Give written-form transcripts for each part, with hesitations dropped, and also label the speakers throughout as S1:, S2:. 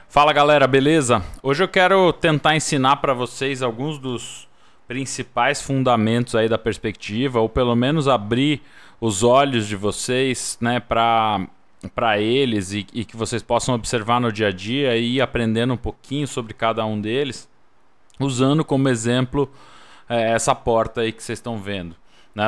S1: Fala galera, beleza? Hoje eu quero tentar ensinar para vocês alguns dos principais fundamentos aí da perspectiva, ou pelo menos abrir os olhos de vocês, né, para eles e que vocês possam observar no dia a dia e ir aprendendo um pouquinho sobre cada um deles, usando como exemplo essa porta aí que vocês estão vendo.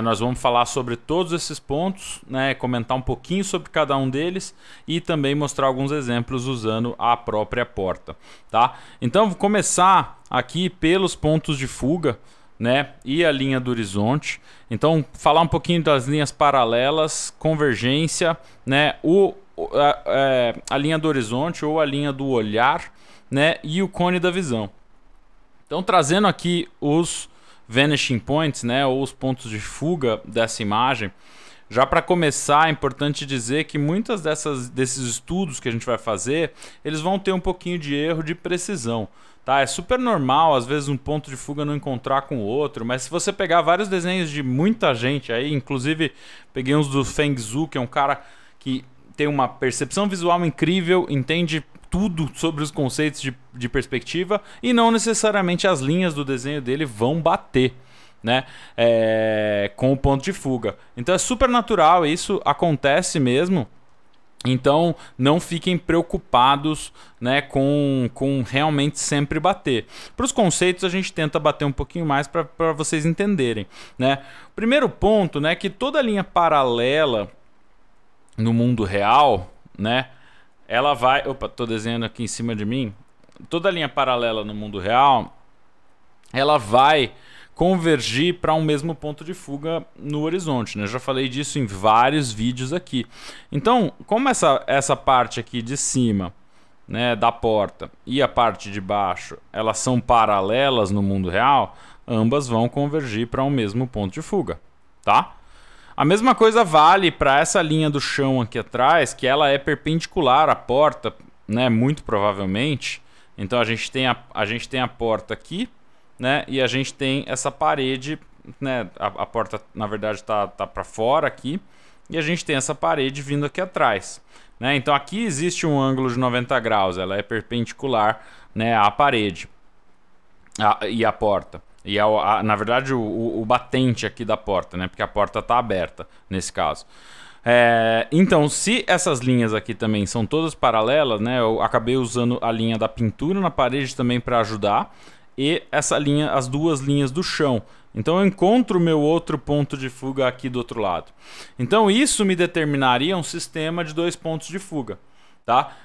S1: Nós vamos falar sobre todos esses pontos, né, comentar um pouquinho sobre cada um deles e também mostrar alguns exemplos usando a própria porta, tá? Então vou começar aqui pelos pontos de fuga, né, e a linha do horizonte. Então falar um pouquinho das linhas paralelas, convergência, né, a linha do horizonte ou a linha do olhar, né, e o cone da visão. Então trazendo aqui os vanishing points, né, ou os pontos de fuga dessa imagem. Já para começar, é importante dizer que muitas desses estudos que a gente vai fazer, eles vão ter um pouquinho de erro de precisão. Tá? É super normal, às vezes, um ponto de fuga não encontrar com o outro, mas se você pegar vários desenhos de muita gente, aí, inclusive peguei uns do Feng Zhu, que é um cara que tem uma percepção visual incrível, entende tudo sobre os conceitos de perspectiva e não necessariamente as linhas do desenho dele vão bater, né, com o ponto de fuga. Então é super natural, isso acontece mesmo. Então não fiquem preocupados, né, com realmente sempre bater. Para os conceitos a gente tenta bater um pouquinho mais para vocês entenderem, né? Primeiro ponto, né, que toda linha paralela no mundo real, né, ela vai... Opa, tô desenhando aqui em cima de mim. Toda linha paralela no mundo real, ela vai convergir para um mesmo ponto de fuga no horizonte, né? Eu já falei disso em vários vídeos aqui. Então, como essa parte aqui de cima, né, da porta e a parte de baixo, elas são paralelas no mundo real, ambas vão convergir para um mesmo ponto de fuga, tá? A mesma coisa vale para essa linha do chão aqui atrás, que ela é perpendicular à porta, né, muito provavelmente. Então a gente tem a porta aqui, né, e a gente tem essa parede, né, a porta na verdade tá para fora aqui, e a gente tem essa parede vindo aqui atrás, né? Então aqui existe um ângulo de 90 graus, ela é perpendicular, né, à parede e à porta. E na verdade o batente aqui da porta, né? Porque a porta está aberta nesse caso. Então, se essas linhas aqui também são todas paralelas, né? Eu acabei usando a linha da pintura na parede também para ajudar. E essa linha, as duas linhas do chão. Então eu encontro o meu outro ponto de fuga aqui do outro lado. Então isso me determinaria um sistema de dois pontos de fuga. Tá?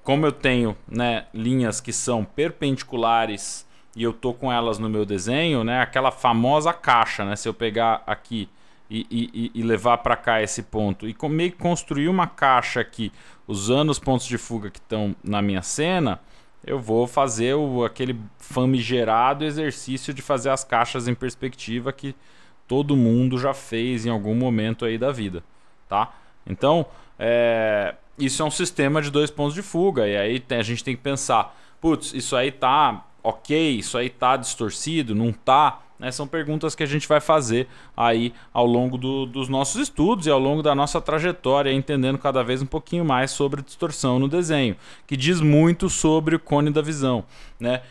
S1: Como eu tenho, né, linhas que são perpendiculares e eu tô com elas no meu desenho, né, aquela famosa caixa, né, se eu pegar aqui e levar para cá esse ponto e meio que construir uma caixa aqui usando os pontos de fuga que estão na minha cena, eu vou fazer aquele famigerado exercício de fazer as caixas em perspectiva que todo mundo já fez em algum momento aí da vida, tá? Então, isso é um sistema de dois pontos de fuga, e aí a gente tem que pensar, putz, isso aí tá ok, isso aí tá distorcido, não tá, né? São perguntas que a gente vai fazer aí ao longo dos nossos estudos e ao longo da nossa trajetória, entendendo cada vez um pouquinho mais sobre distorção no desenho, que diz muito sobre o cone da visão, né?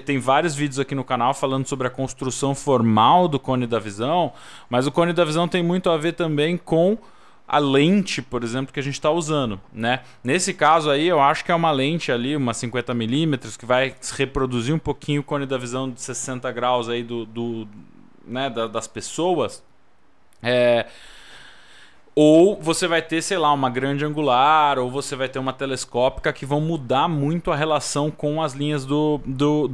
S1: Tem vários vídeos aqui no canal falando sobre a construção formal do cone da visão, mas o cone da visão tem muito a ver também com a lente, por exemplo, que a gente está usando, né? Nesse caso aí, eu acho que é uma lente ali, uma 50mm, que vai reproduzir um pouquinho o cone da visão de 60 graus aí né, das pessoas. Ou você vai ter, sei lá, uma grande angular, ou você vai ter uma telescópica que vão mudar muito a relação com as linhas do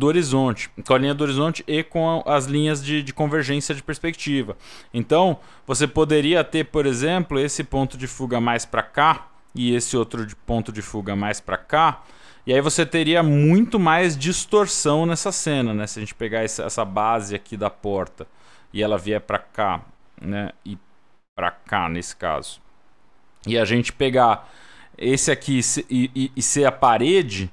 S1: horizonte, com a linha do horizonte e com as linhas de convergência de perspectiva. Então, você poderia ter, por exemplo, esse ponto de fuga mais para cá e esse outro ponto de fuga mais para cá, e aí você teria muito mais distorção nessa cena, né? Se a gente pegar essa base aqui da porta e ela vier para cá, né, e para cá nesse caso, e a gente pegar esse aqui e ser a parede,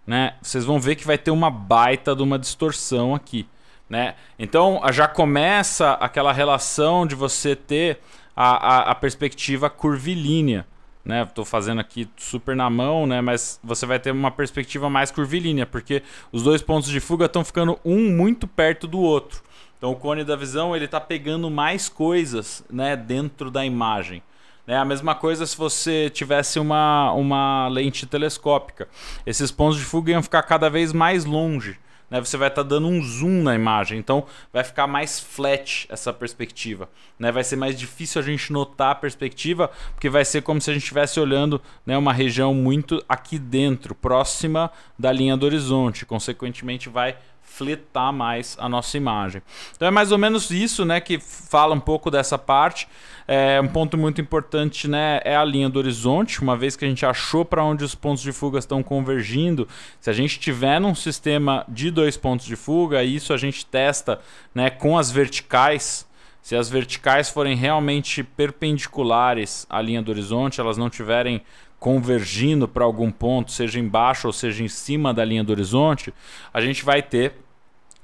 S1: né, vocês vão ver que vai ter uma baita de uma distorção aqui, né? Então já começa aquela relação de você ter a perspectiva curvilínea, né? Estou fazendo aqui super na mão, né? Mas você vai ter uma perspectiva mais curvilínea, porque os dois pontos de fuga estão ficando um muito perto do outro. Então o cone da visão ele está pegando mais coisas, né, dentro da imagem. É a mesma coisa se você tivesse uma lente telescópica. Esses pontos de fuga iam ficar cada vez mais longe. Né? Você vai estar dando um zoom na imagem, então vai ficar mais flat essa perspectiva. Né? Vai ser mais difícil a gente notar a perspectiva, porque vai ser como se a gente estivesse olhando, né, uma região muito aqui dentro, próxima da linha do horizonte. Consequentemente vai fletar mais a nossa imagem. Então é mais ou menos isso, né, que fala um pouco dessa parte. Um ponto muito importante, né, é a linha do horizonte. Uma vez que a gente achou para onde os pontos de fuga estão convergindo, se a gente tiver num sistema de 2 pontos de fuga, isso a gente testa, né, com as verticais. Se as verticais forem realmente perpendiculares à linha do horizonte, elas não tiverem convergindo para algum ponto, seja embaixo ou seja em cima da linha do horizonte, a gente vai ter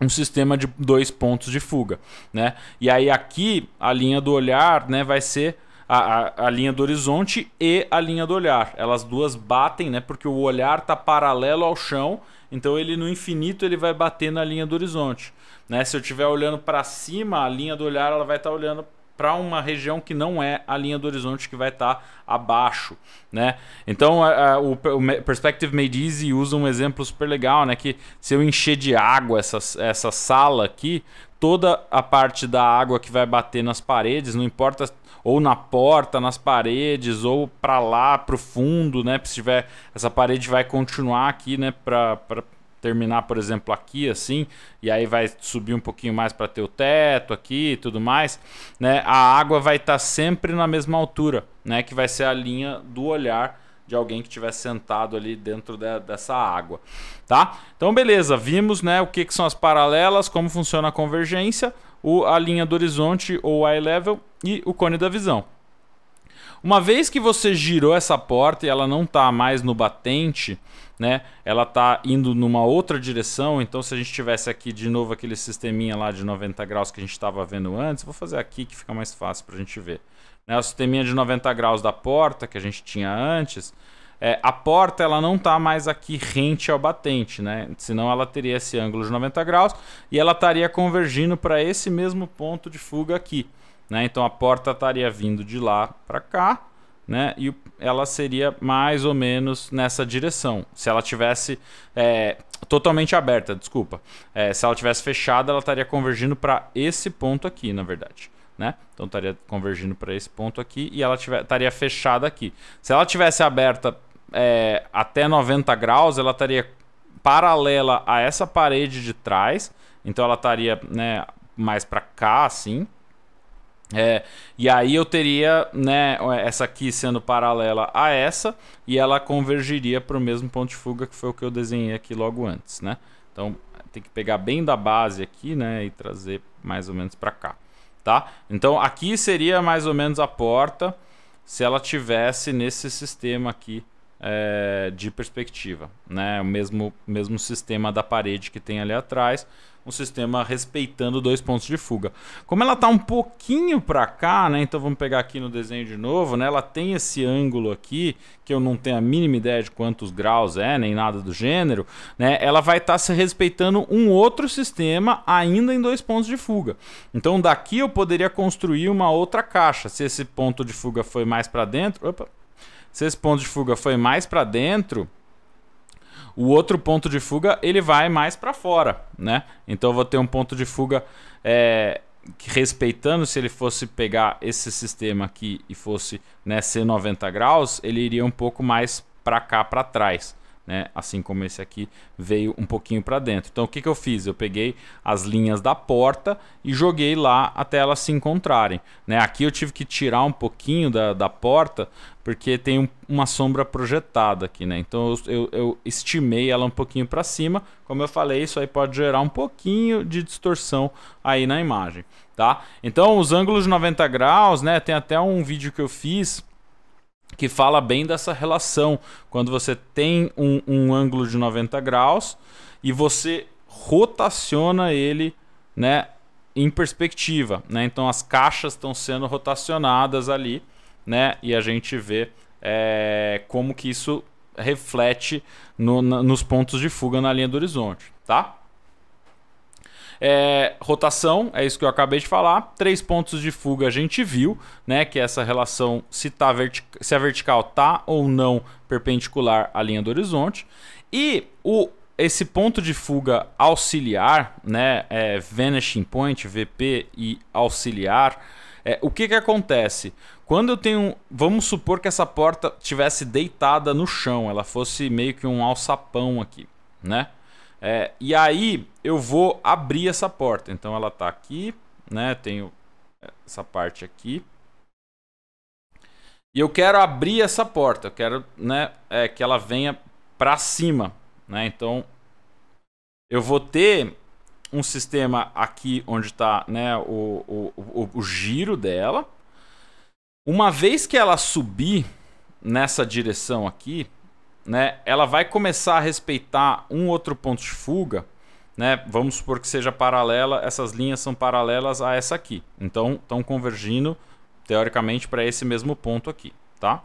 S1: um sistema de 2 pontos de fuga, né? E aí aqui a linha do olhar, né, vai ser a linha do horizonte e a linha do olhar. Elas duas batem, né, porque o olhar está paralelo ao chão, então ele no infinito ele vai bater na linha do horizonte, né? Se eu estiver olhando para cima, a linha do olhar ela vai estar olhando para uma região que não é a linha do horizonte, que vai estar abaixo, né? Então o Perspective Made Easy usa um exemplo super legal, né? Que se eu encher de água essa sala aqui, toda a parte da água que vai bater nas paredes, não importa, ou na porta, nas paredes, ou para lá, para o fundo, né? Se tiver, essa parede vai continuar aqui, né? Para terminar, por exemplo, aqui assim, e aí vai subir um pouquinho mais para ter o teto aqui e tudo mais, né? A água vai estar sempre na mesma altura, né? Que vai ser a linha do olhar de alguém que estiver sentado ali dentro dessa água, tá? Então, beleza, vimos, né, o que são as paralelas, como funciona a convergência, a linha do horizonte ou eye level e o cone da visão. Uma vez que você girou essa porta e ela não está mais no batente, né, ela está indo numa outra direção, então se a gente tivesse aqui de novo aquele sisteminha lá de 90 graus que a gente estava vendo antes, vou fazer aqui que fica mais fácil para a gente ver. Né, o sisteminha de 90 graus da porta que a gente tinha antes, a porta ela não está mais aqui rente ao batente, né, senão ela teria esse ângulo de 90 graus e ela estaria convergindo para esse mesmo ponto de fuga aqui. Né? Então a porta estaria vindo de lá para cá, né? E ela seria mais ou menos nessa direção. Se ela tivesse totalmente aberta, desculpa. Se ela tivesse fechada, ela estaria convergindo para esse ponto aqui, na verdade. Né? Então estaria convergindo para esse ponto aqui e ela estaria fechada aqui. Se ela tivesse aberta até 90 graus, ela estaria paralela a essa parede de trás. Então ela estaria, né, mais para cá, assim. E aí eu teria, né, essa aqui sendo paralela a essa e ela convergiria para o mesmo ponto de fuga que foi o que eu desenhei aqui logo antes, né? Então tem que pegar bem da base aqui, né, e trazer mais ou menos para cá, tá? Então aqui seria mais ou menos a porta se ela tivesse nesse sistema aqui de perspectiva, né? O mesmo sistema da parede que tem ali atrás, um sistema respeitando 2 pontos de fuga. Como ela está um pouquinho para cá, né? Então vamos pegar aqui no desenho de novo, né? Ela tem esse ângulo aqui, que eu não tenho a mínima ideia de quantos graus nem nada do gênero, né? Ela vai estar se respeitando um outro sistema ainda em 2 pontos de fuga. Então daqui eu poderia construir uma outra caixa. Se esse ponto de fuga foi mais para dentro, se esse ponto de fuga foi mais para dentro, o outro ponto de fuga ele vai mais para fora, né? Então eu vou ter um ponto de fuga respeitando, se ele fosse pegar esse sistema aqui e fosse, né, ser 90 graus, ele iria um pouco mais para cá, para trás, né? Assim como esse aqui veio um pouquinho para dentro. Então o que eu fiz? Eu peguei as linhas da porta e joguei lá até elas se encontrarem, né? Aqui eu tive que tirar um pouquinho da porta porque tem uma sombra projetada aqui, né? Então eu estimei ela um pouquinho para cima. Como eu falei, isso aí pode gerar um pouquinho de distorção aí na imagem, tá? Então os ângulos de 90 graus, né? Tem até um vídeo que eu fiz que fala bem dessa relação, quando você tem um ângulo de 90 graus e você rotaciona ele, né, em perspectiva, né? Então as caixas estão sendo rotacionadas ali, né, e a gente vê como que isso reflete nos pontos de fuga na linha do horizonte, tá? Rotação, é isso que eu acabei de falar. 3 pontos de fuga a gente viu, né? Que é essa relação se a vertical tá ou não perpendicular à linha do horizonte. E esse ponto de fuga auxiliar, né? Vanishing Point, VP e auxiliar. O que acontece? Quando eu tenho... Vamos supor que essa porta tivesse deitada no chão, ela fosse meio que um alçapão aqui, né? E aí eu vou abrir essa porta. Então ela está aqui, né? Tenho essa parte aqui. E eu quero abrir essa porta. Eu quero, né, que ela venha para cima, né? Então eu vou ter um sistema aqui onde está, né, o giro dela. Uma vez que ela subir nessa direção aqui, né, ela vai começar a respeitar um outro ponto de fuga, né? Vamos supor que seja paralela, essas linhas são paralelas a essa aqui. Então estão convergindo teoricamente para esse mesmo ponto aqui, tá?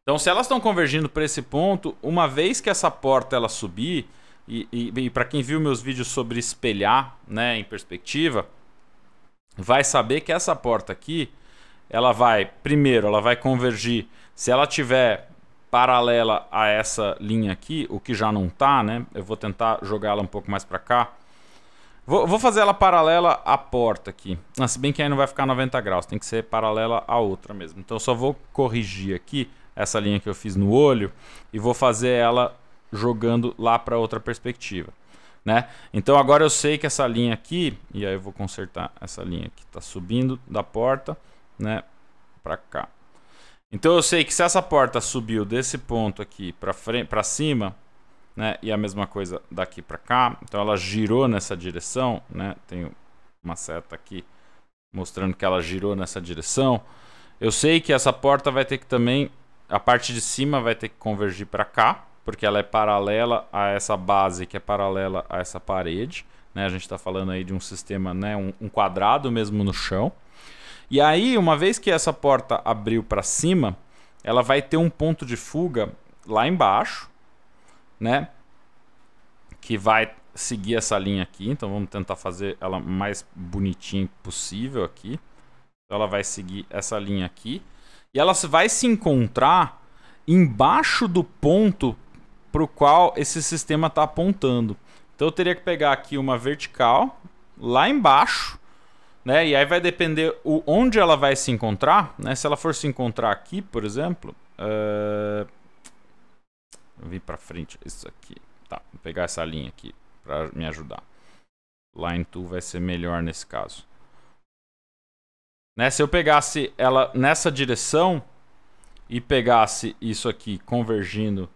S1: Então se elas estão convergindo para esse ponto, uma vez que essa porta ela subir, e para quem viu meus vídeos sobre espelhar, né, em perspectiva, vai saber que essa porta aqui, ela vai convergir, se ela tiver paralela a essa linha aqui, o que já não tá, né? Eu vou tentar jogar ela um pouco mais para cá. Vou fazer ela paralela à porta aqui. Se bem que aí não vai ficar 90 graus, tem que ser paralela à outra mesmo. Então eu só vou corrigir aqui essa linha que eu fiz no olho e vou fazer ela jogando lá para outra perspectiva, né? Então agora eu sei que essa linha aqui, e aí eu vou consertar essa linha que está subindo da porta, né, para cá. Então eu sei que se essa porta subiu desse ponto aqui para cima, né, e a mesma coisa daqui para cá, então ela girou nessa direção, né? Tem uma seta aqui mostrando que ela girou nessa direção. Eu sei que essa porta vai ter que também, a parte de cima vai ter que convergir para cá, porque ela é paralela a essa base que é paralela a essa parede, né? A gente está falando aí de um sistema, né, um quadrado mesmo no chão. E aí, uma vez que essa porta abriu para cima, ela vai ter um ponto de fuga lá embaixo, né? Que vai seguir essa linha aqui. Então vamos tentar fazer ela mais bonitinha possível aqui. Então ela vai seguir essa linha aqui. E ela vai se encontrar embaixo do ponto para o qual esse sistema está apontando. Então eu teria que pegar aqui uma vertical lá embaixo, né? E aí vai depender onde ela vai se encontrar, né? Se ela for se encontrar aqui, por exemplo, eu vim para frente, isso aqui, tá? Vou pegar essa linha aqui para me ajudar. Line Tool vai ser melhor nesse caso, né? Se eu pegasse ela nessa direção e pegasse isso aqui convergindo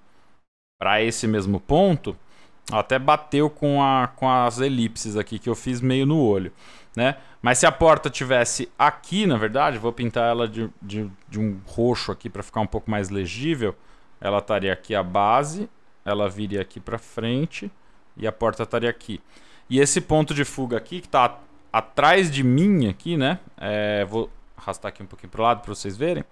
S1: para esse mesmo ponto, até bateu com as elipses aqui que eu fiz meio no olho, né? Mas se a porta tivesse aqui, na verdade, vou pintar ela de um roxo aqui para ficar um pouco mais legível. Ela estaria aqui a base, ela viria aqui para frente e a porta estaria aqui. E esse ponto de fuga aqui, que está atrás de mim aqui, né? Vou arrastar aqui um pouquinho para o lado para vocês verem.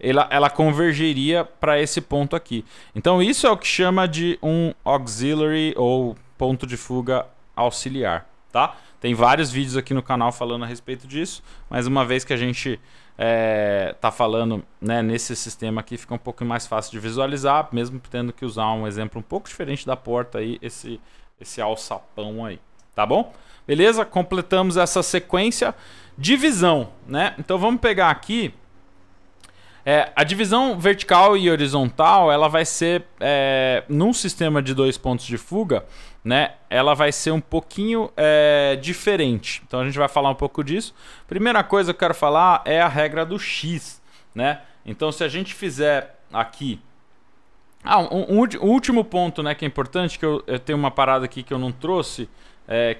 S1: Ela convergeria para esse ponto aqui. Então isso é o que chama de um auxiliary ou ponto de fuga auxiliar, tá? Tem vários vídeos aqui no canal falando a respeito disso, mas uma vez que a gente tá falando, né, nesse sistema aqui, fica um pouco mais fácil de visualizar, mesmo tendo que usar um exemplo um pouco diferente da porta aí, esse alçapão aí, tá bom? Beleza? Completamos essa sequência. Divisão, né? Então vamos pegar aqui. A divisão vertical e horizontal, ela vai ser, num sistema de 2 pontos de fuga, né, ela vai ser um pouquinho diferente. Então a gente vai falar um pouco disso. Primeira coisa que eu quero falar é a regra do X, né? Então se a gente fizer aqui... um último ponto, né, que é importante, que eu tenho uma parada aqui que eu não trouxe,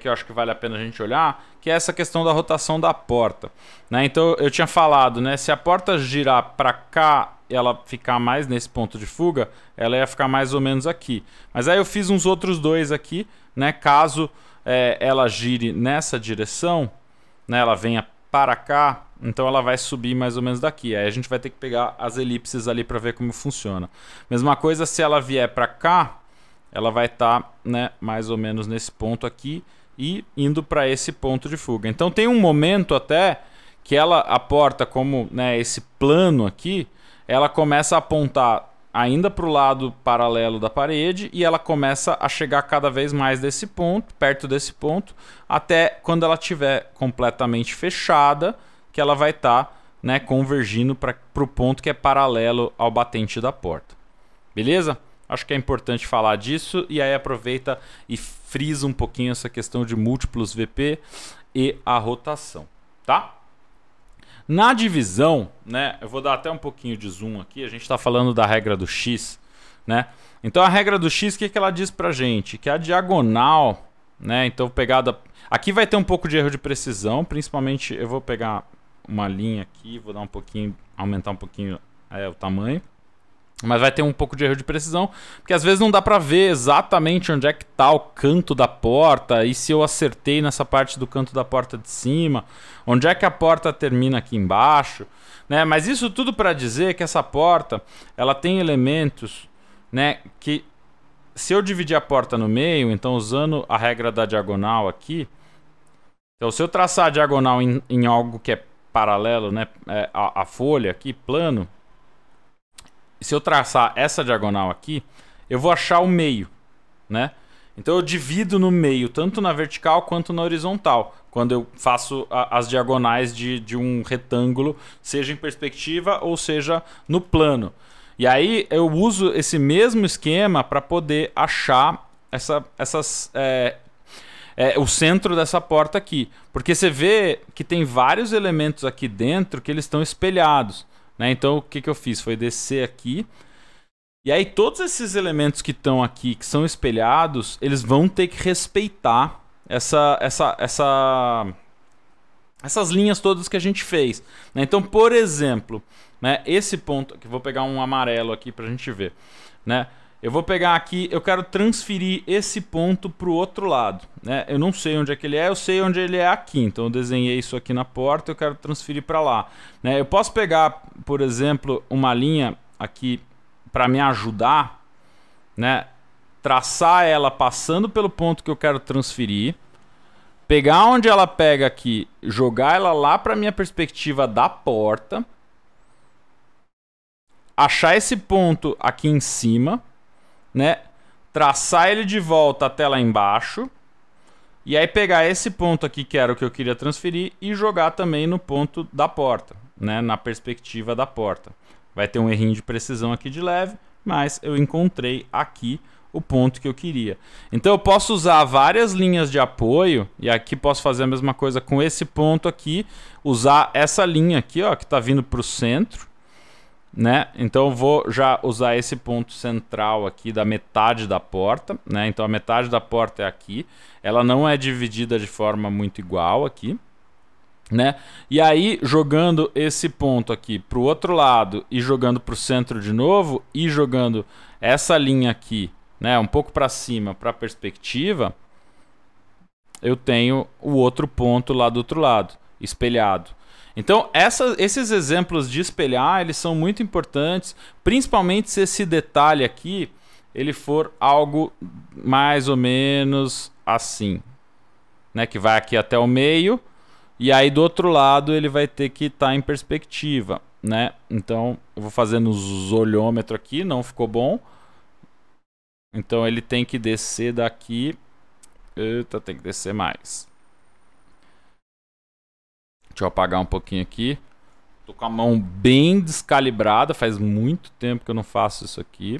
S1: que eu acho que vale a pena a gente olhar, que é essa questão da rotação da porta, né? Então eu tinha falado, né, se a porta girar para cá e ela ficar mais nesse ponto de fuga, ela ia ficar mais ou menos aqui. Mas aí eu fiz uns outros dois aqui, né, caso ela gire nessa direção, né, ela venha para cá, então ela vai subir mais ou menos daqui. Aí a gente vai ter que pegar as elipses ali para ver como funciona. Mesma coisa se ela vier para cá, ela vai estar, né, mais ou menos nesse ponto aqui e indo para esse ponto de fuga. Então tem um momento até que ela, a porta, como, né, esse plano aqui, ela começa a apontar ainda para o lado paralelo da parede e ela começa a chegar cada vez mais desse ponto, perto desse ponto, até quando ela estiver completamente fechada, que ela vai estar, né, convergindo para o ponto que é paralelo ao batente da porta. Beleza? Acho que é importante falar disso e aí aproveita e frisa um pouquinho essa questão de múltiplos VP e a rotação, tá? Na divisão, né, eu vou dar até um pouquinho de zoom aqui, a gente está falando da regra do X, né? Então a regra do X, o que ela diz pra gente? Que a diagonal, né, então pegada... Aqui vai ter um pouco de erro de precisão, principalmente eu vou pegar uma linha aqui, vou dar um pouquinho, aumentar um pouquinho o tamanho. Mas vai ter um pouco de erro de precisão, porque às vezes não dá para ver exatamente onde é que está o canto da porta, e se eu acertei nessa parte do canto da porta de cima, onde é que a porta termina aqui embaixo, né? Mas isso tudo para dizer que essa porta, ela tem elementos, né, que se eu dividir a porta no meio, então usando a regra da diagonal aqui, então se eu traçar a diagonal em algo que é paralelo, né, a folha aqui, plano, se eu traçar essa diagonal aqui, eu vou achar o meio, né? Então eu divido no meio, tanto na vertical quanto na horizontal, quando eu faço as diagonais de um retângulo, seja em perspectiva ou seja no plano. E aí eu uso esse mesmo esquema para poder achar o centro dessa porta aqui. Porque você vê que tem vários elementos aqui dentro que eles estão espelhados. Né? Então o que eu fiz foi descer aqui. E aí todos esses elementos que estão aqui, que são espelhados, eles vão ter que respeitar essas linhas todas que a gente fez. Né? Então, por exemplo, né, esse ponto, que vou pegar um amarelo aqui para a gente ver. Né? Eu vou pegar aqui, eu quero transferir esse ponto para o outro lado. Né? Eu não sei onde é que ele é, eu sei onde ele é aqui. Então eu desenhei isso aqui na porta, eu quero transferir para lá. Né? Eu posso pegar, por exemplo, uma linha aqui para me ajudar, né? Traçar ela passando pelo ponto que eu quero transferir, pegar onde ela pega aqui, jogar ela lá para minha perspectiva da porta, achar esse ponto aqui em cima, né? Traçar ele de volta até lá embaixo, e aí pegar esse ponto aqui que era o que eu queria transferir e jogar também no ponto da porta, né? Na perspectiva da porta. Vai ter um errinho de precisão aqui de leve, mas eu encontrei aqui o ponto que eu queria. Então eu posso usar várias linhas de apoio, e aqui posso fazer a mesma coisa com esse ponto aqui, usar essa linha aqui, ó, que está vindo para o centro, né? Então eu vou já usar esse ponto central aqui da metade da porta, né? Então a metade da porta é aqui, ela não é dividida de forma muito igual aqui. Né? E aí, jogando esse ponto aqui para o outro lado e jogando para o centro de novo e jogando essa linha aqui, né, um pouco para cima para a perspectiva, eu tenho o outro ponto lá do outro lado, espelhado. Então, esses exemplos de espelhar, eles são muito importantes, principalmente se esse detalhe aqui ele for algo mais ou menos assim, né, que vai aqui até o meio. E aí do outro lado ele vai ter que estar em perspectiva, né? Então eu vou fazendo os olhômetros aqui, não ficou bom. Então ele tem que descer daqui. Eita, tem que descer mais. Deixa eu apagar um pouquinho aqui. Tô com a mão bem descalibrada, faz muito tempo que eu não faço isso aqui.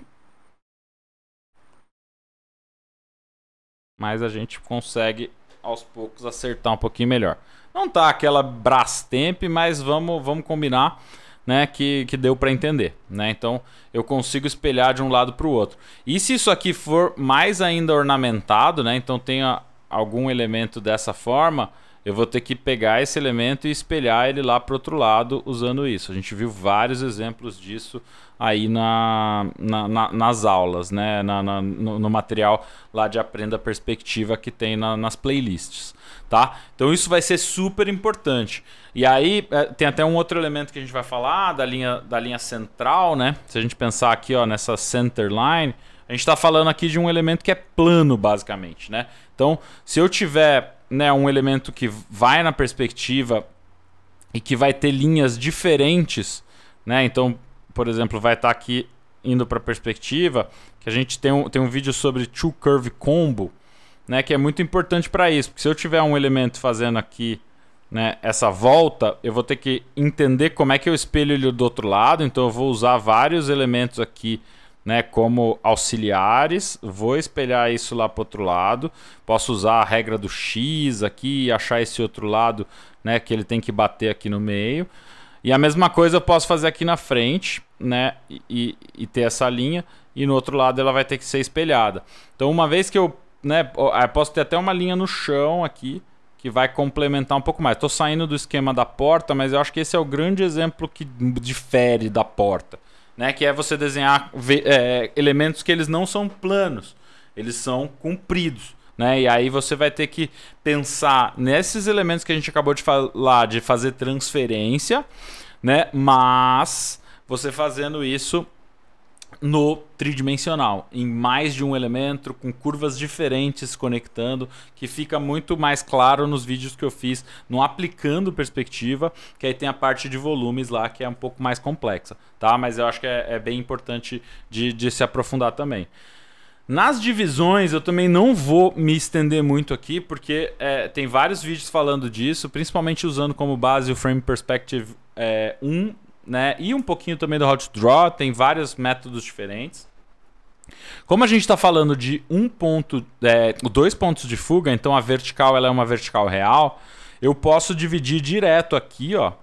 S1: Mas a gente consegue aos poucos acertar um pouquinho melhor. Não tá aquela Brastemp, mas vamos combinar, né, que deu para entender, né? Então eu consigo espelhar de um lado para o outro. E se isso aqui for mais ainda ornamentado, né, então tenha algum elemento dessa forma, eu vou ter que pegar esse elemento e espelhar ele lá para o outro lado usando isso. A gente viu vários exemplos disso aí nas aulas, né? No material lá de Aprenda a Perspectiva que tem nas playlists, tá? Então isso vai ser super importante. E aí tem até um outro elemento que a gente vai falar da linha central, né? Se a gente pensar aqui, ó, nessa center line, a gente está falando aqui de um elemento que é plano, basicamente, né? Então, se eu tiver, né, um elemento que vai na perspectiva e que vai ter linhas diferentes, né? Então, por exemplo, vai estar aqui indo para a perspectiva, que a gente tem um vídeo sobre Two Curve Combo, né, que é muito importante para isso, porque se eu tiver um elemento fazendo aqui, né, essa volta, eu vou ter que entender como é que eu espelho ele do outro lado, então eu vou usar vários elementos aqui, né, como auxiliares, vou espelhar isso lá para o outro lado, posso usar a regra do X aqui e achar esse outro lado, né, que ele tem que bater aqui no meio. E a mesma coisa eu posso fazer aqui na frente, né, e ter essa linha, e no outro lado ela vai ter que ser espelhada. Então uma vez que eu, né, eu posso ter até uma linha no chão aqui, que vai complementar um pouco mais. Estou saindo do esquema da porta, mas eu acho que esse é o grande exemplo que difere da porta, né, que é você desenhar elementos que eles não são planos, eles são compridos. Né? E aí você vai ter que pensar nesses elementos que a gente acabou de falar, de fazer transferência, né? Mas você fazendo isso no tridimensional, em mais de um elemento, com curvas diferentes conectando, que fica muito mais claro nos vídeos que eu fiz no aplicando perspectiva, que aí tem a parte de volumes lá, que é um pouco mais complexa, tá? Mas eu acho que é bem importante de se aprofundar também. Nas divisões eu também não vou me estender muito aqui, porque tem vários vídeos falando disso, principalmente usando como base o Frame Perspective 1, né? E um pouquinho também do How to Draw, tem vários métodos diferentes. Como a gente está falando de dois pontos de fuga, então a vertical ela é uma vertical real, eu posso dividir direto aqui, ó,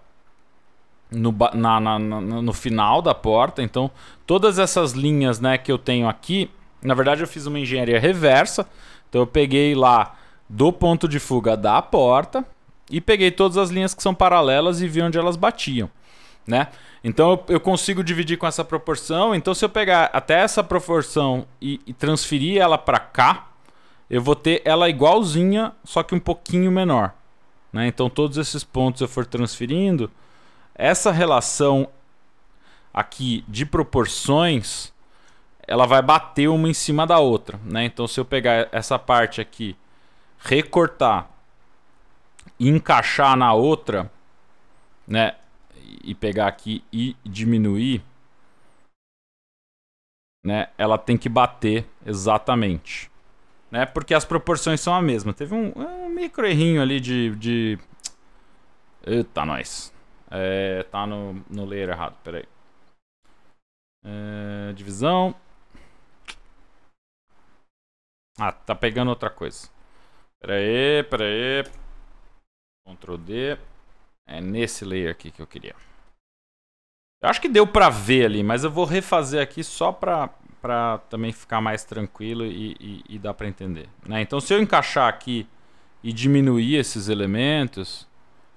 S1: no final da porta. Então todas essas linhas, né, que eu tenho aqui, na verdade eu fiz uma engenharia reversa, então eu peguei lá do ponto de fuga da porta e peguei todas as linhas que são paralelas e vi onde elas batiam, né? Então eu consigo dividir com essa proporção. Então se eu pegar até essa proporção e transferir ela para cá, eu vou ter ela igualzinha, só que um pouquinho menor, né? Então todos esses pontos eu for transferindo, essa relação aqui de proporções, ela vai bater uma em cima da outra, né? Então se eu pegar essa parte aqui, recortar e encaixar na outra, né, e pegar aqui e diminuir, né, ela tem que bater exatamente, né? Porque as proporções são a mesma. Teve um micro errinho ali de... Eita, nós. Tá no layer errado, peraí. Divisão. Ah, tá pegando outra coisa. Pera aí. Ctrl D. É nesse layer aqui que eu queria. Eu acho que deu pra ver ali, mas eu vou refazer aqui só pra também ficar mais tranquilo e dar pra entender, né? Então se eu encaixar aqui e diminuir esses elementos,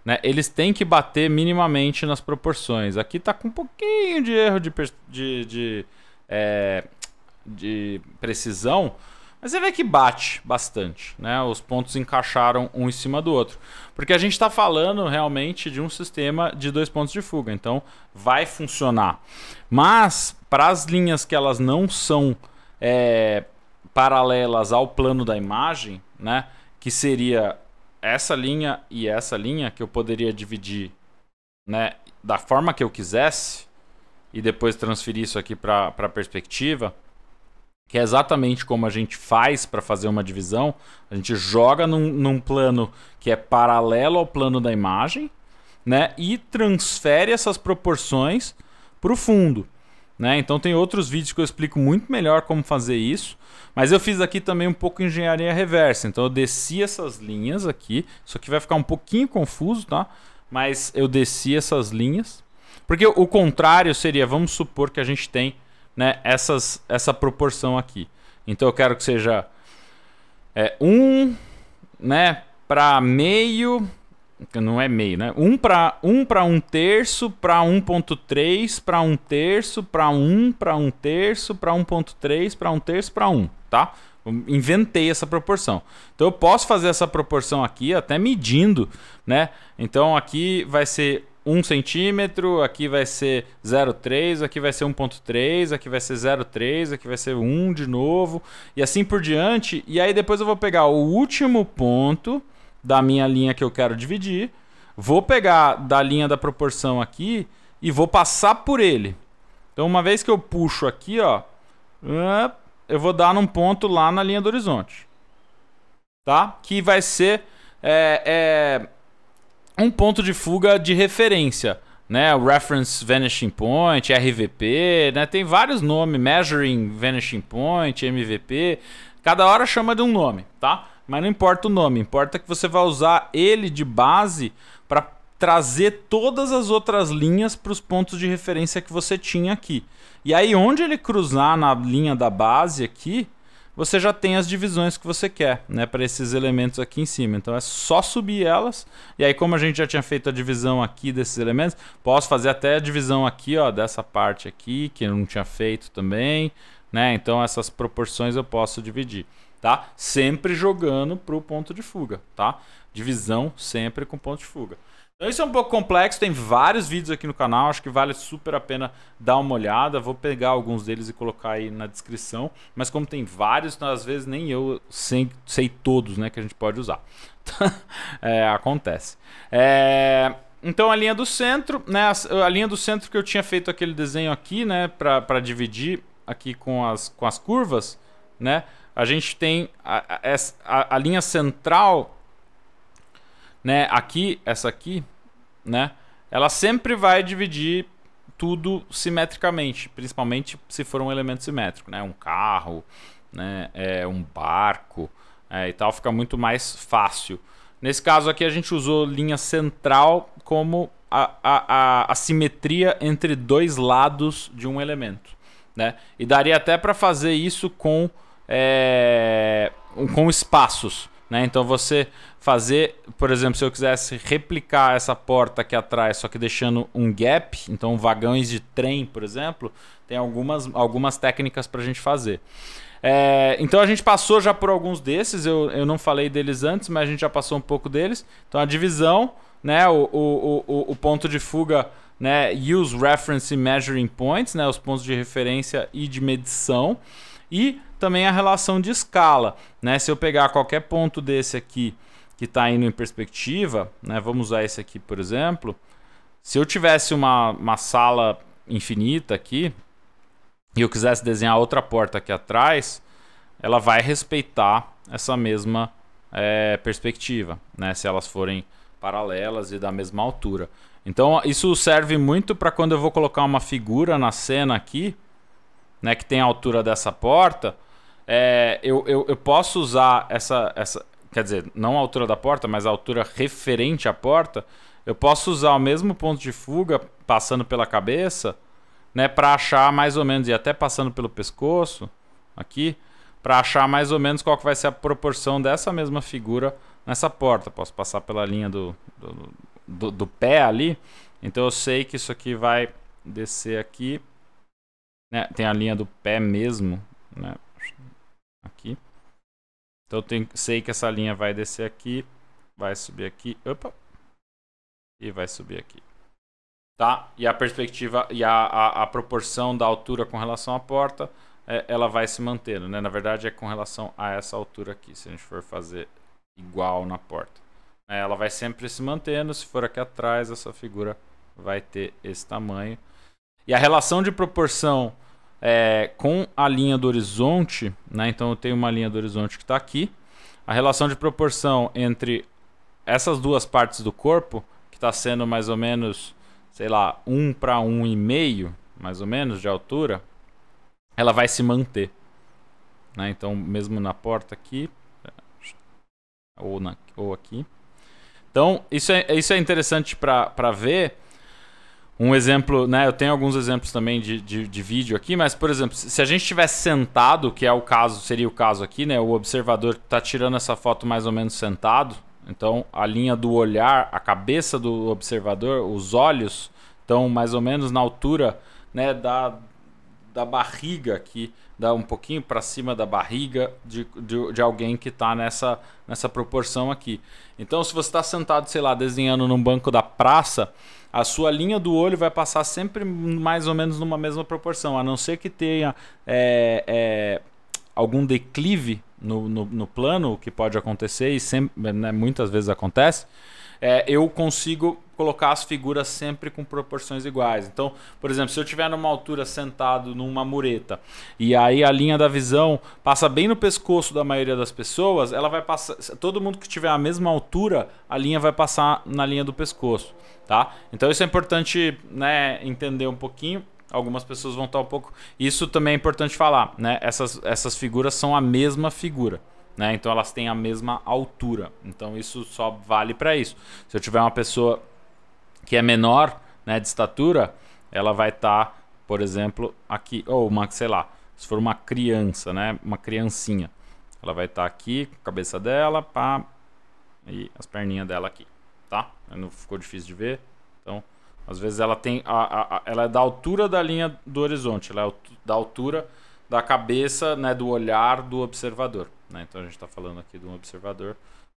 S1: né, eles têm que bater minimamente nas proporções. Aqui tá com um pouquinho de erro de precisão, mas você vê que bate bastante, né? Os pontos encaixaram um em cima do outro. Porque a gente está falando realmente de um sistema de dois pontos de fuga, então vai funcionar. Mas para as linhas que elas não são paralelas ao plano da imagem, né? Que seria essa linha e essa linha, que eu poderia dividir, né, da forma que eu quisesse e depois transferir isso aqui para a perspectiva, que é exatamente como a gente faz para fazer uma divisão. A gente joga num plano que é paralelo ao plano da imagem, né, e transfere essas proporções para o fundo, né? Então tem outros vídeos que eu explico muito melhor como fazer isso, mas eu fiz aqui também um pouco engenharia reversa. Então eu desci essas linhas aqui, isso aqui vai ficar um pouquinho confuso, tá? Mas eu desci essas linhas, porque o contrário seria, vamos supor que a gente tem, né, essa proporção aqui. Então eu quero que seja 1, né, para meio, não é meio, né? 1 para 1 terço, para 1.3, para 1 terço, para 1, para 1 terço, para 1.3, para 1 terço, para 1, tá? Eu inventei essa proporção. Então eu posso fazer essa proporção aqui até medindo, né? Então aqui vai ser 1 centímetro, aqui vai ser 0,3, aqui vai ser 1,3, aqui vai ser 0,3, aqui vai ser 1 de novo, e assim por diante. E aí depois eu vou pegar o último ponto da minha linha que eu quero dividir, vou pegar da linha da proporção aqui e vou passar por ele. Então uma vez que eu puxo aqui, ó, eu vou dar num ponto lá na linha do horizonte, tá? Que vai ser um ponto de fuga de referência, né? O Reference Vanishing Point, RVP, né? Tem vários nomes, Measuring Vanishing Point, MVP. Cada hora chama de um nome, tá? Mas não importa o nome, importa que você vai usar ele de base para trazer todas as outras linhas para os pontos de referência que você tinha aqui. E aí, onde ele cruzar na linha da base aqui, você já tem as divisões que você quer, né, para esses elementos aqui em cima. Então é só subir elas. E aí, como a gente já tinha feito a divisão aqui desses elementos, posso fazer até a divisão aqui, ó, dessa parte aqui, que eu não tinha feito também, né? Então essas proporções eu posso dividir, tá? Sempre jogando para o ponto de fuga, tá? Divisão sempre com ponto de fuga. Então isso é um pouco complexo, tem vários vídeos aqui no canal, acho que vale super a pena dar uma olhada. Vou pegar alguns deles e colocar aí na descrição, mas como tem vários, então, às vezes nem eu sei todos, né, que a gente pode usar. Acontece. Então a linha do centro, né, a linha do centro que eu tinha feito aquele desenho aqui, né, para dividir aqui com as curvas, né, a gente tem a linha central, né, aqui, essa aqui, né, ela sempre vai dividir tudo simetricamente, principalmente se for um elemento simétrico, né, um carro, né, um barco, e tal, fica muito mais fácil. Nesse caso aqui a gente usou linha central como a simetria entre dois lados de um elemento, né, e daria até para fazer isso com espaços, né? Então você fazer, por exemplo, se eu quisesse replicar essa porta aqui atrás, só que deixando um gap, então vagões de trem, por exemplo, tem algumas técnicas para a gente fazer. Então a gente passou já por alguns desses, eu não falei deles antes, mas a gente já passou um pouco deles. Então a divisão, né? O ponto de fuga, né? Use Reference Measuring Points, né? Os pontos de referência e de medição. E também a relação de escala, né? Se eu pegar qualquer ponto desse aqui que está indo em perspectiva, né? Vamos usar esse aqui, por exemplo. Se eu tivesse uma sala infinita aqui e eu quisesse desenhar outra porta aqui atrás, ela vai respeitar essa mesma perspectiva, né? Se elas forem paralelas e da mesma altura. Então isso serve muito para quando eu vou colocar uma figura na cena aqui, né, que tem a altura dessa porta, eu posso usar essa, quer dizer, não a altura da porta, mas a altura referente à porta. Eu posso usar o mesmo ponto de fuga passando pela cabeça, né, para achar mais ou menos, e até passando pelo pescoço aqui, para achar mais ou menos qual que vai ser a proporção dessa mesma figura nessa porta. Posso passar pela linha do pé ali, então eu sei que isso aqui vai descer aqui, né, tem a linha do pé mesmo, né, aqui. Então sei que essa linha vai descer aqui, vai subir aqui, opa, e vai subir aqui, tá? E a perspectiva e a proporção da altura com relação à porta, ela vai se mantendo, né? Na verdade é com relação a essa altura aqui, se a gente for fazer igual na porta, ela vai sempre se mantendo. Se for aqui atrás, essa figura vai ter esse tamanho. E a relação de proporção com a linha do horizonte, né? Então eu tenho uma linha do horizonte que está aqui. A relação de proporção entre essas duas partes do corpo, que está sendo mais ou menos, sei lá, 1 para 1,5, mais ou menos, de altura, ela vai se manter, né? Então mesmo na porta aqui, ou aqui. Então isso é interessante para ver. Um exemplo, né? Eu tenho alguns exemplos também de vídeo aqui, mas, por exemplo, se a gente estivesse sentado, que é o caso, seria o caso aqui, né? O observador está tirando essa foto mais ou menos sentado, Então a linha do olhar, a cabeça do observador, os olhos estão mais ou menos na altura, né, da barriga aqui, dá um pouquinho para cima da barriga de alguém que está nessa proporção aqui. Então se você está sentado, sei lá, desenhando num banco da praça, a sua linha do olho vai passar sempre mais ou menos numa mesma proporção, a não ser que tenha algum declive no plano, o que pode acontecer e sempre, né, muitas vezes acontece. Eu consigo colocar as figuras sempre com proporções iguais. Então, por exemplo, se eu estiver numa altura sentado numa mureta e aí a linha da visão passa bem no pescoço da maioria das pessoas, ela vai passar, todo mundo que tiver a mesma altura, a linha vai passar na linha do pescoço, tá? Então isso é importante, né, entender um pouquinho. Algumas pessoas vão estar um pouco... Isso também é importante falar, né? Essas figuras são a mesma figura, né? Então elas têm a mesma altura. Então isso só vale para isso. Se eu tiver uma pessoa que é menor, né, de estatura, ela vai estar, por exemplo, aqui. Ou uma, sei lá, se for uma criança, né? Uma criancinha. Ela vai estar aqui, com a cabeça dela, pá, e as perninhas dela aqui, tá? Não ficou difícil de ver? Então... Às vezes ela tem ela é da altura da linha do horizonte, ela é da altura da cabeça, né, do olhar do observador, né? Então a gente está falando aqui de um observador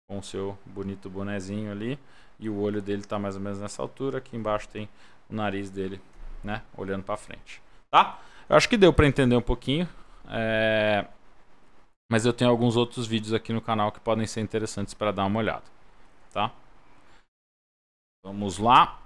S1: com o seu bonito bonezinho ali e o olho dele está mais ou menos nessa altura. Aqui embaixo tem o nariz dele, né, olhando para frente, tá? Eu acho que deu para entender um pouquinho, mas eu tenho alguns outros vídeos aqui no canal que podem ser interessantes para dar uma olhada, tá? Vamos lá.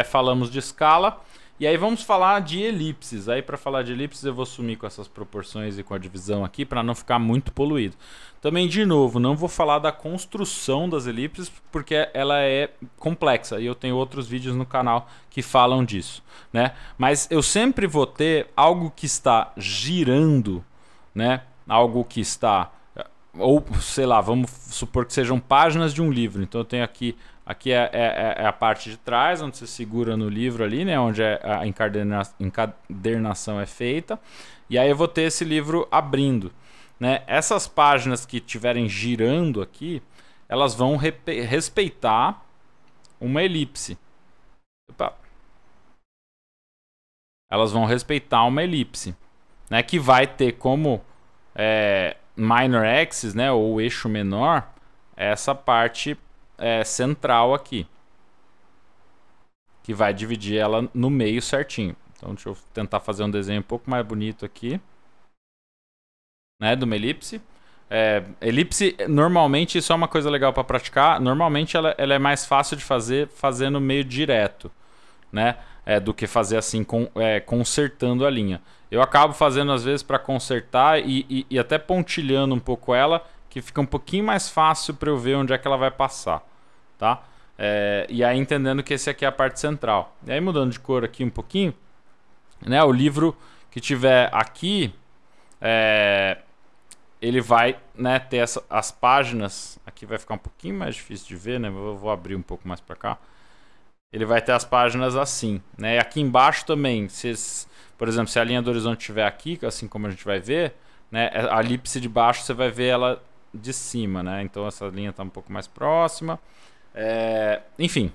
S1: Falamos de escala e aí vamos falar de elipses. Aí para falar de elipses eu vou sumir com essas proporções e com a divisão aqui para não ficar muito poluído. Também, de novo, não vou falar da construção das elipses porque ela é complexa e eu tenho outros vídeos no canal que falam disso, né? Mas eu sempre vou ter algo que está girando, né? Algo que está... Ou, sei lá, vamos supor que sejam páginas de um livro. Então eu tenho aqui é a parte de trás, onde você segura no livro ali, né? Onde a encadernação é feita. E aí eu vou ter esse livro abrindo, né? Essas páginas que estiverem girando aqui, elas vão respeitar uma elipse. Opa. Elas vão respeitar uma elipse, né? Que vai ter como... minor axis, né, ou eixo menor, essa parte central aqui, que vai dividir ela no meio certinho. Então deixa eu tentar fazer um desenho um pouco mais bonito aqui, né, de uma elipse. Elipse, normalmente, isso é uma coisa legal para praticar. Normalmente ela é mais fácil de fazer fazendo meio direto, né, do que fazer assim consertando a linha. Eu acabo fazendo às vezes para consertar e até pontilhando um pouco ela, que fica um pouquinho mais fácil para eu ver onde é que ela vai passar, tá? E aí entendendo que esse aqui é a parte central. E aí mudando de cor aqui um pouquinho, né? O livro que tiver aqui, ele vai, né, ter as páginas. Aqui vai ficar um pouquinho mais difícil de ver, né? Eu vou abrir um pouco mais para cá. Ele vai ter as páginas assim, né? E aqui embaixo também, por exemplo, se a linha do horizonte estiver aqui, assim como a gente vai ver, né, a elipse de baixo você vai ver ela de cima, né? Então essa linha está um pouco mais próxima. Enfim,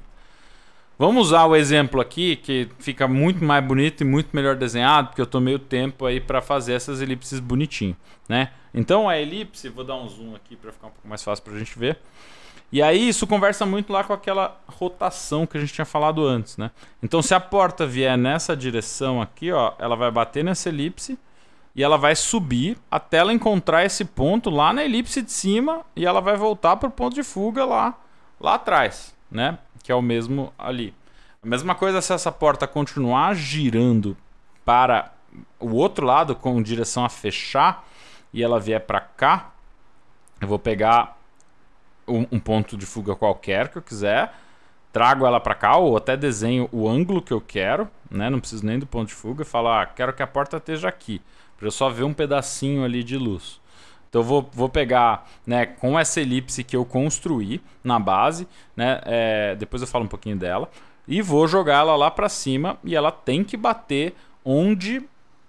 S1: vamos usar o exemplo aqui que fica muito mais bonito e muito melhor desenhado, porque eu tomei o tempo aí para fazer essas elipses bonitinho, né? Então a elipse, vou dar um zoom aqui para ficar um pouco mais fácil para a gente ver. E aí isso conversa muito lá com aquela rotação que a gente tinha falado antes, né? Então se a porta vier nessa direção aqui, ó, ela vai bater nessa elipse e ela vai subir até ela encontrar esse ponto lá na elipse de cima e ela vai voltar para o ponto de fuga lá atrás, né? Que é o mesmo ali. A mesma coisa se essa porta continuar girando para o outro lado com direção a fechar e ela vier para cá, eu vou pegar um ponto de fuga qualquer que eu quiser, trago ela para cá ou até desenho o ângulo que eu quero, né? Não preciso nem do ponto de fuga, e falo, quero que a porta esteja aqui, para eu só ver um pedacinho ali de luz. Então eu vou pegar, né, com essa elipse que eu construí na base, né, depois eu falo um pouquinho dela, e vou jogar ela lá para cima e ela tem que bater onde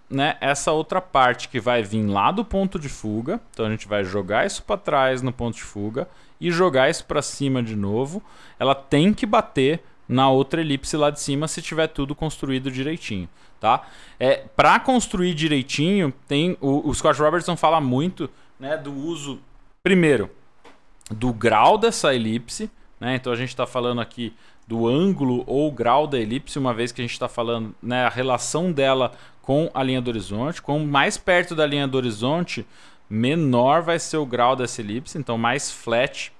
S1: né, essa outra parte que vai vir lá do ponto de fuga. Então a gente vai jogar isso para trás no ponto de fuga e jogar isso para cima de novo. Ela tem que bater na outra elipse lá de cima se tiver tudo construído direitinho, tá? Para construir direitinho, o Scott Robertson fala muito, né, do uso, primeiro, do grau dessa elipse, né? Então a gente está falando aqui do ângulo ou grau da elipse, uma vez que a gente está falando, né, a relação dela com a linha do horizonte. Quanto mais perto da linha do horizonte, menor vai ser o grau dessa elipse, então mais flat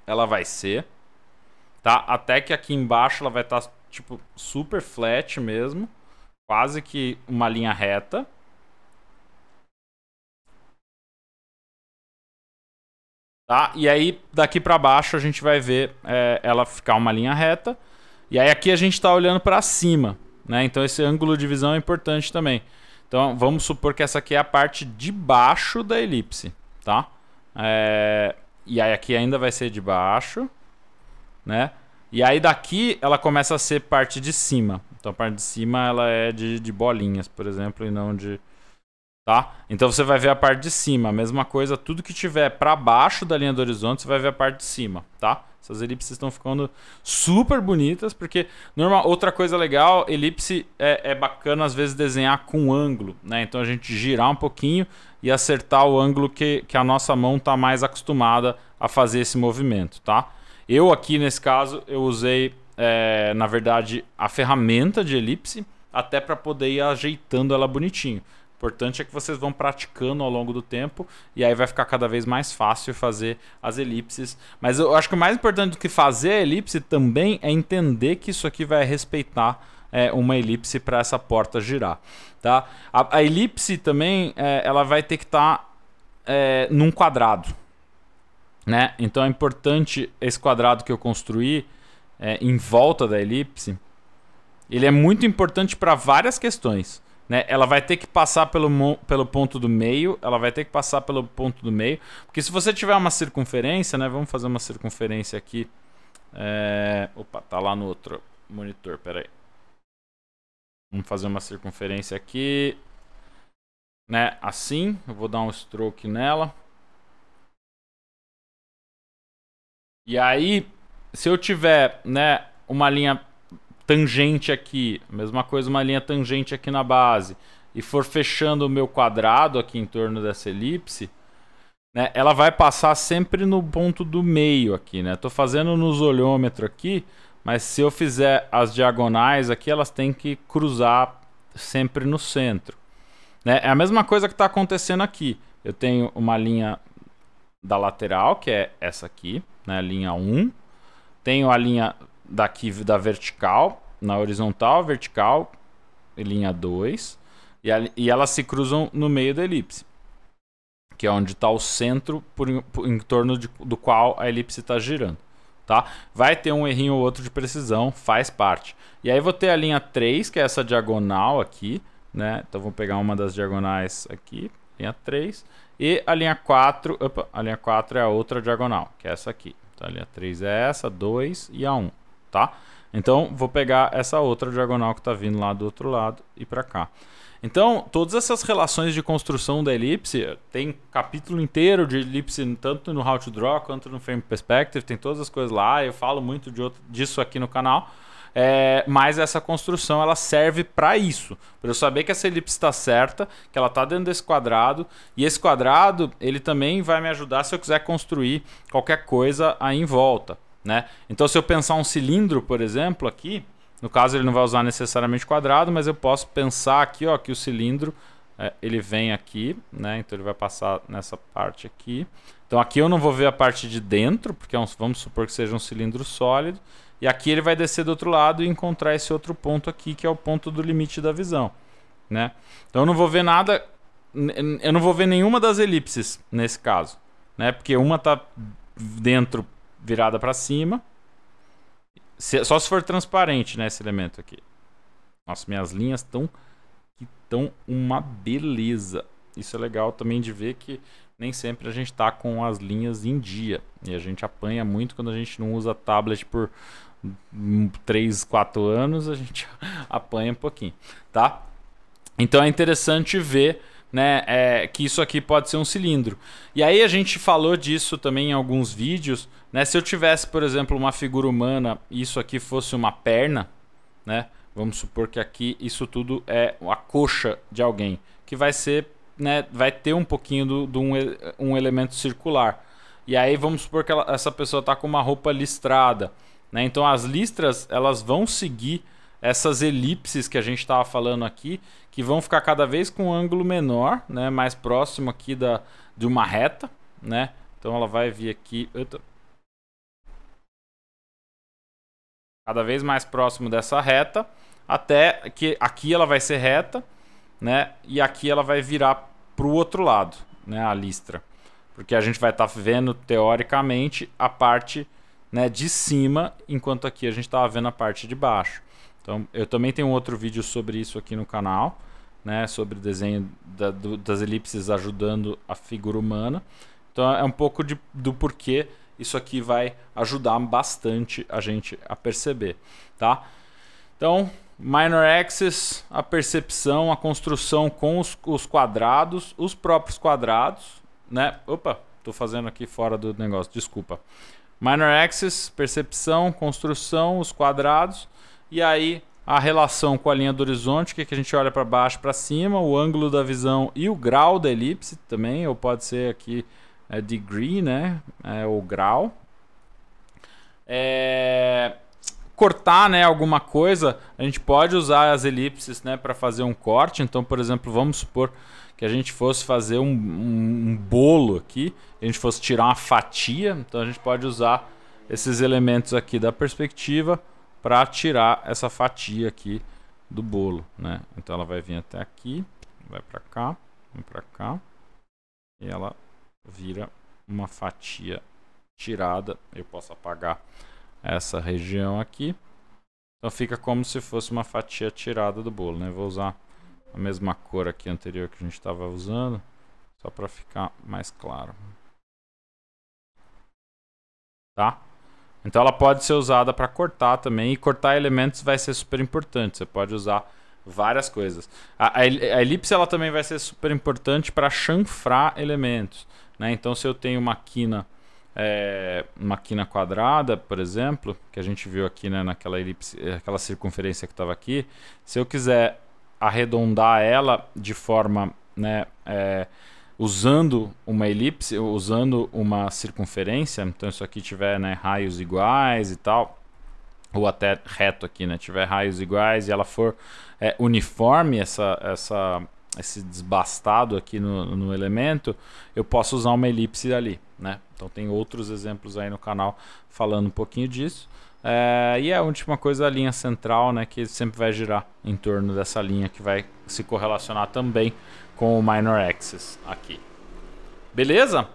S1: ela vai ser, tá? Até que aqui embaixo ela vai estar tipo super flat mesmo, quase que uma linha reta. Tá? E aí daqui para baixo a gente vai ver ela ficar uma linha reta. E aí aqui a gente está olhando para cima, né? Então esse ângulo de visão é importante também. Então vamos supor que essa aqui é a parte de baixo da elipse, tá? E aí aqui ainda vai ser de baixo, né? E aí daqui ela começa a ser parte de cima. Então a parte de cima ela é de bolinhas, por exemplo, e não de... Tá? Então você vai ver a parte de cima, a mesma coisa, tudo que tiver para baixo da linha do horizonte, você vai ver a parte de cima, tá? Essas elipses estão ficando super bonitas, porque outra coisa legal, elipse é bacana às vezes desenhar com ângulo, né? Então a gente girar um pouquinho e acertar o ângulo que a nossa mão está mais acostumada a fazer esse movimento, tá? Eu aqui nesse caso, eu usei, na verdade, a ferramenta de elipse, até para poder ir ajeitando ela bonitinho. O importante é que vocês vão praticando ao longo do tempo e aí vai ficar cada vez mais fácil fazer as elipses. Mas eu acho que o mais importante do que fazer a elipse também é entender que isso aqui vai respeitar uma elipse para essa porta girar. Tá? A elipse também ela vai ter que estar num quadrado, né? Então é importante esse quadrado que eu construí em volta da elipse. Ele é muito importante para várias questões. Né? Ela vai ter que passar pelo ponto do meio. Ela vai ter que passar pelo ponto do meio. Porque se você tiver uma circunferência, né? Vamos fazer uma circunferência aqui. Opa, tá lá no outro monitor, peraí. Vamos fazer uma circunferência aqui, né? Assim, eu vou dar um stroke nela. E aí, se eu tiver, né, uma linha tangente aqui, mesma coisa, uma linha tangente aqui na base, e for fechando o meu quadrado aqui em torno dessa elipse, né, ela vai passar sempre no ponto do meio aqui, né? Tô fazendo no olhômetro aqui, mas se eu fizer as diagonais aqui, elas têm que cruzar sempre no centro, né? É a mesma coisa que está acontecendo aqui. Eu tenho uma linha da lateral, que é essa aqui, né, linha 1. Tenho a linha daqui da vertical, na horizontal, vertical, e linha 2, e elas se cruzam no meio da elipse, que é onde está o centro em torno do qual a elipse está girando, tá? Vai ter um errinho ou outro de precisão, faz parte. E aí vou ter a linha 3, que é essa diagonal aqui, né? Então vou pegar uma das diagonais aqui, linha 3, e a linha 4, a linha 4 é a outra diagonal, que é essa aqui. Então a linha 3 é essa, 2 e a 1. Tá? Então vou pegar essa outra diagonal que está vindo lá do outro lado e para cá. Então todas essas relações de construção da elipse, tem capítulo inteiro de elipse tanto no How to Draw quanto no Frame Perspective, tem todas as coisas lá, eu falo muito disso aqui no canal. Mas essa construção ela serve para isso, para eu saber que essa elipse está certa, que ela está dentro desse quadrado, e esse quadrado ele também vai me ajudar se eu quiser construir qualquer coisa aí em volta, né? Então se eu pensar um cilindro, por exemplo, aqui, no caso ele não vai usar necessariamente quadrado, mas eu posso pensar aqui, ó, que o cilindro ele vem aqui, né? Então ele vai passar nessa parte aqui. Então aqui eu não vou ver a parte de dentro, porque vamos supor que seja um cilindro sólido. E aqui ele vai descer do outro lado e encontrar esse outro ponto aqui, que é o ponto do limite da visão, né? Então eu não vou ver nada, eu não vou ver nenhuma das elipses nesse caso, né? Porque uma está dentro virada para cima, só se for transparente, né, esse elemento aqui. Nossa, minhas linhas estão uma beleza. Isso é legal também de ver que nem sempre a gente está com as linhas em dia. E a gente apanha muito quando a gente não usa tablet por 3, 4 anos, a gente apanha um pouquinho, tá? Então é interessante ver, né, que isso aqui pode ser um cilindro. E aí a gente falou disso também em alguns vídeos, né? Se eu tivesse, por exemplo, uma figura humana e isso aqui fosse uma perna, né? Vamos supor que aqui isso tudo é a coxa de alguém, que vai ser, né, vai ter um pouquinho de um elemento circular. E aí vamos supor que essa pessoa está com uma roupa listrada, né? Então as listras elas vão seguir essas elipses que a gente estava falando aqui, que vão ficar cada vez com um ângulo menor, né, mais próximo aqui de uma reta, né? Então ela vai vir aqui, cada vez mais próximo dessa reta, até que aqui ela vai ser reta, né? E aqui ela vai virar para o outro lado, né? A listra, porque a gente vai estar vendo teoricamente a parte, né, de cima, enquanto aqui a gente estava vendo a parte de baixo. Então eu também tenho um outro vídeo sobre isso aqui no canal, né? Sobre o desenho das elipses ajudando a figura humana. Então é um pouco do porquê isso aqui vai ajudar bastante a gente a perceber, tá? Então, minor axis, a percepção, a construção com os quadrados, os próprios quadrados, né? Opa, tô fazendo aqui fora do negócio, desculpa. Minor axis, percepção, construção, os quadrados, e aí a relação com a linha do horizonte, que a gente olha para baixo, para cima, o ângulo da visão e o grau da elipse também, ou pode ser aqui degree, né? O grau. Cortar, né, alguma coisa, a gente pode usar as elipses, né, para fazer um corte. Então, por exemplo, vamos supor que a gente fosse fazer um bolo aqui, a gente fosse tirar uma fatia, então a gente pode usar esses elementos aqui da perspectiva para tirar essa fatia aqui do bolo, né? Então ela vai vir até aqui, vai para cá, vem para cá, e ela vira uma fatia tirada. Eu posso apagar essa região aqui, então fica como se fosse uma fatia tirada do bolo, né? Vou usar a mesma cor aqui anterior que a gente estava usando, só para ficar mais claro, tá? Então ela pode ser usada para cortar também, e cortar elementos vai ser super importante. Você pode usar várias coisas. A elipse ela também vai ser super importante para chanfrar elementos, né? Então se eu tenho uma quina quadrada, por exemplo, que a gente viu aqui, né, naquela elipse, aquela circunferência que estava aqui, se eu quiser arredondar ela de forma, né, usando uma elipse, usando uma circunferência, então isso aqui tiver, né, raios iguais e tal, ou até reto aqui, né, tiver raios iguais e ela for uniforme, esse desbastado aqui no elemento, eu posso usar uma elipse ali, né? Então tem outros exemplos aí no canal falando um pouquinho disso. E a última coisa, a linha central, né, que sempre vai girar em torno dessa linha, que vai se correlacionar também com o minor axis aqui. Beleza?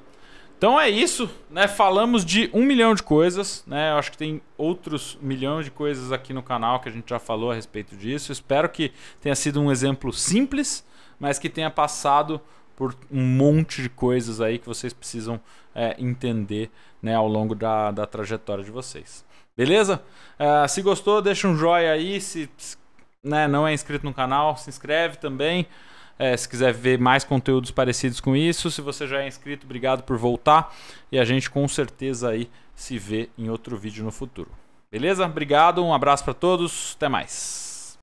S1: Então é isso, né? Falamos de 1 milhão de coisas, né? Eu acho que tem outros milhões de coisas aqui no canal que a gente já falou a respeito disso. Espero que tenha sido um exemplo simples, mas que tenha passado por um monte de coisas aí que vocês precisam entender, né, ao longo da trajetória de vocês. Beleza? Se gostou, deixa um joinha aí. Se né, não é inscrito no canal, se inscreve também. Se quiser ver mais conteúdos parecidos com isso. Se você já é inscrito, obrigado por voltar. E a gente com certeza aí se vê em outro vídeo no futuro. Beleza? Obrigado, um abraço para todos. Até mais.